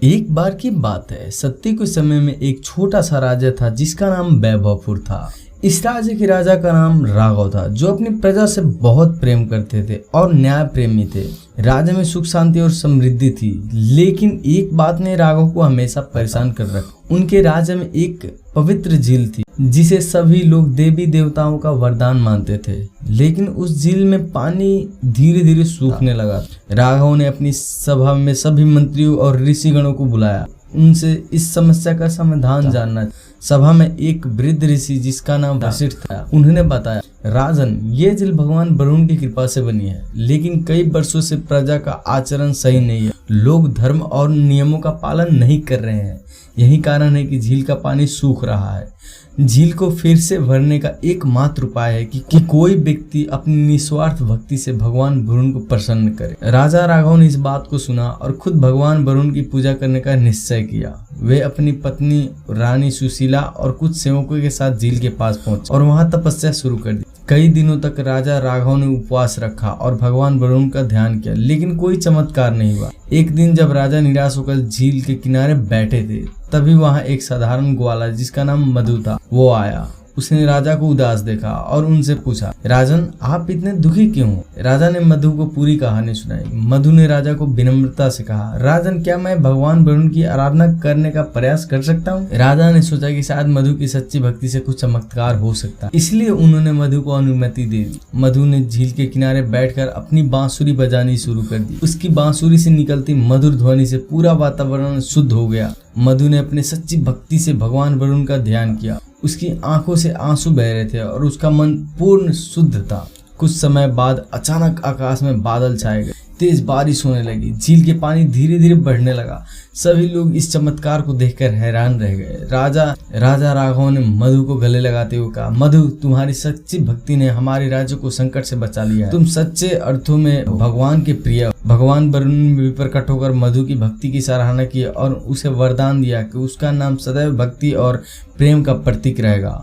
एक बार की बात है, सत्य के समय में एक छोटा सा राजा था जिसका नाम वैभवपुर था। इस राज्य के राजा का नाम राघव था, जो अपनी प्रजा से बहुत प्रेम करते थे और न्याय प्रेमी थे। राज्य में सुख शांति और समृद्धि थी, लेकिन एक बात ने राघव को हमेशा परेशान कर रखा। उनके राज्य में एक पवित्र झील थी जिसे सभी लोग देवी देवताओं का वरदान मानते थे, लेकिन उस झील में पानी धीरे धीरे सूखने लगा। राघव ने अपनी सभा में सभी मंत्रियों और ऋषिगणों को बुलाया, उनसे इस समस्या का समाधान जानना। सभा में एक वृद्ध ऋषि जिसका नाम वशिष्ठ था, उन्होंने बताया, राजन, ये झील भगवान वरुण की कृपा से बनी है, लेकिन कई वर्षों से प्रजा का आचरण सही नहीं है। लोग धर्म और नियमों का पालन नहीं कर रहे हैं। यही कारण है कि झील का पानी सूख रहा है। झील को फिर से भरने का एकमात्र उपाय है कि कोई व्यक्ति अपनी निस्वार्थ भक्ति से भगवान वरुण को प्रसन्न करे। राजा राघव ने इस बात को सुना और खुद भगवान वरुण की पूजा करने का निश्चय किया। वे अपनी पत्नी रानी सुशीला और कुछ सेवकों के साथ झील के पास पहुंचे और वहां तपस्या शुरू कर दी। कई दिनों तक राजा राघव ने उपवास रखा और भगवान वरुण का ध्यान किया, लेकिन कोई चमत्कार नहीं हुआ। एक दिन जब राजा निराश होकर झील के किनारे बैठे थे, तभी वहां एक साधारण ग्वाला जिसका नाम मधु था वो आया। उसने राजा को उदास देखा और उनसे पूछा, राजन, आप इतने दुखी क्यों हो? राजा ने मधु को पूरी कहानी सुनाई। मधु ने राजा को विनम्रता से कहा, राजन, क्या मैं भगवान वरुण की आराधना करने का प्रयास कर सकता हूँ? राजा ने सोचा कि शायद मधु की सच्ची भक्ति से कुछ चमत्कार हो सकता, इसलिए उन्होंने मधु को अनुमति दे दी। मधु ने झील के किनारे बैठकर अपनी बांसुरी बजानी शुरू कर दी। उसकी बांसुरी से निकलती मधुर ध्वनि से पूरा वातावरण शुद्ध हो गया। मधु ने अपनी सच्ची भक्ति से भगवान वरुण का ध्यान किया। उसकी आंखों से आंसू बह रहे थे और उसका मन पूर्ण शुद्ध था। कुछ समय बाद अचानक आकाश में बादल छाए गए, तेज बारिश होने लगी, झील के पानी धीरे धीरे बढ़ने लगा। सभी लोग इस चमत्कार को देखकर हैरान रह गए। राजा राघव ने मधु को गले लगाते हुए कहा, मधु, तुम्हारी सच्ची भक्ति ने हमारे राज्य को संकट से बचा लिया है। तुम सच्चे अर्थों में भगवान के प्रिय। भगवान वरुण ने प्रकट होकर मधु की भक्ति की सराहना की और उसे वरदान दिया कि उसका नाम सदैव भक्ति और प्रेम का प्रतीक रहेगा।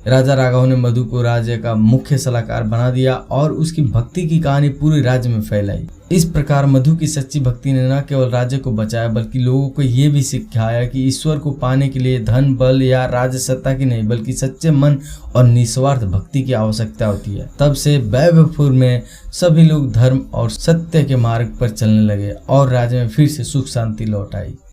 राजा राघव ने मधु को राज्य का मुख्य सलाहकार बना दिया और उसकी भक्ति की कहानी पूरे राज्य में फैलाई। इस प्रकार मधु की सच्ची भक्ति ने न केवल राज्य को बचाया, बल्कि लोगों को ये भी सिखाया कि ईश्वर को पाने के लिए धन, बल या राज्य सत्ता की नहीं, बल्कि सच्चे मन और निस्वार्थ भक्ति की आवश्यकता होती है। तब से वैभवपुर में सभी लोग धर्म और सत्य के मार्ग पर चलने लगे और राज्य में फिर से सुख शांति लौट आई।